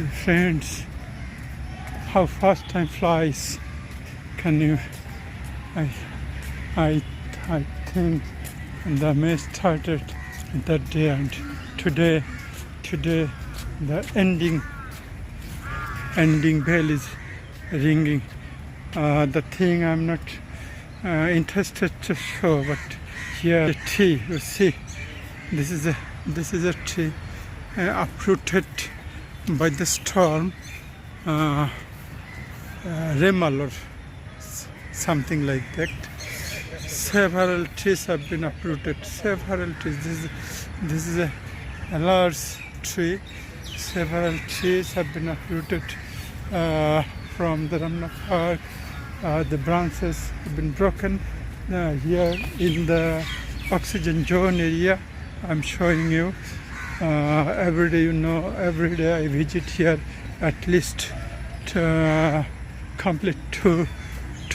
Friends, how fast time flies. Can you? I think the May started that day, and today the ending bell is ringing. The thing I'm not interested to show, but here the tree. You see, this is a tree uprooted by the storm, Remal or something like that. Several trees have been uprooted. Several trees. This is a large tree. Several trees have been uprooted from the Ramna Park. The branches have been broken. Here in the oxygen zone area, I'm showing you. Every day, every day I visit here at least to complete two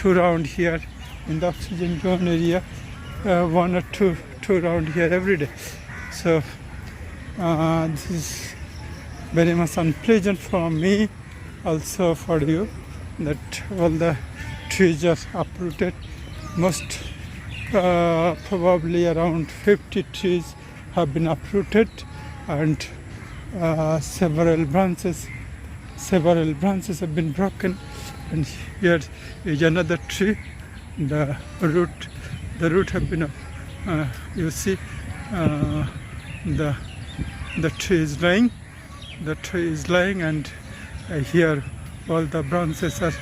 round here in the oxygen zone area, one or two round here every day. So this is very much unpleasant for me, also for you, that all the trees are uprooted. Most probably around 50 trees have been uprooted, and several branches have been broken. And here is another tree. The root have been you see, the tree is lying. The tree is lying, and here all the branches are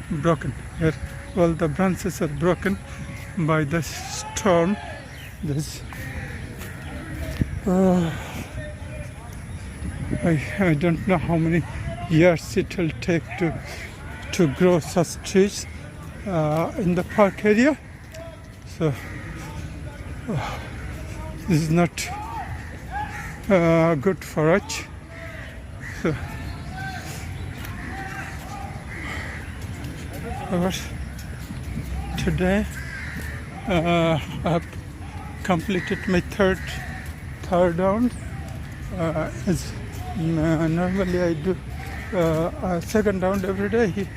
broken. Here all the branches are broken by the storm. This I don't know how many years it will take to grow such trees in the park area. So this is not good for us. So, today I have completed my third round. As normally I do a second round every day. He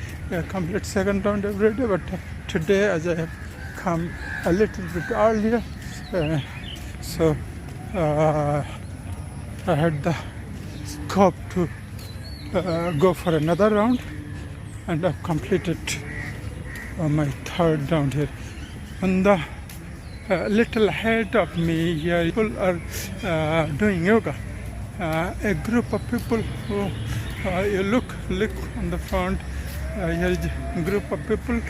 complete second round every day, but today, as I have come a little bit earlier, so I had the scope to go for another round, and I've completed my third round here. On the little ahead of me here, people are doing yoga. A group of people who you look on the front. Here is a group of people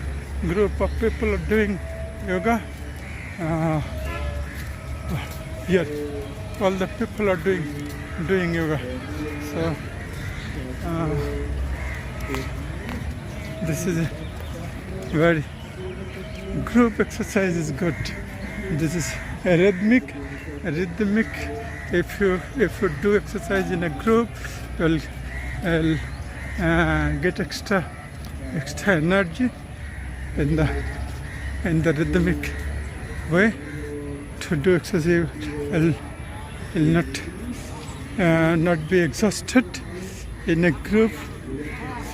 are doing yoga. Here, all the people are doing yoga. So this is a very group exercise is good. This is a rhythmic. If you do exercise in a group, you'll get extra energy in the rhythmic way. To do exercise, will not be exhausted in a group.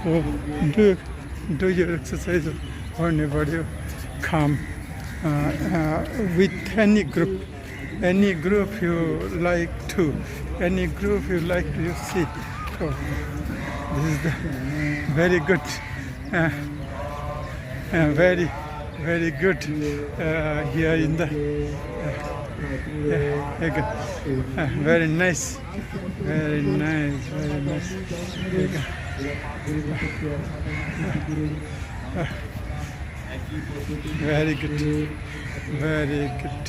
So do your exercise whenever you come with any group you like to, you see. So this is the very good, very good here in the very nice. Very good.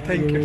Thank you.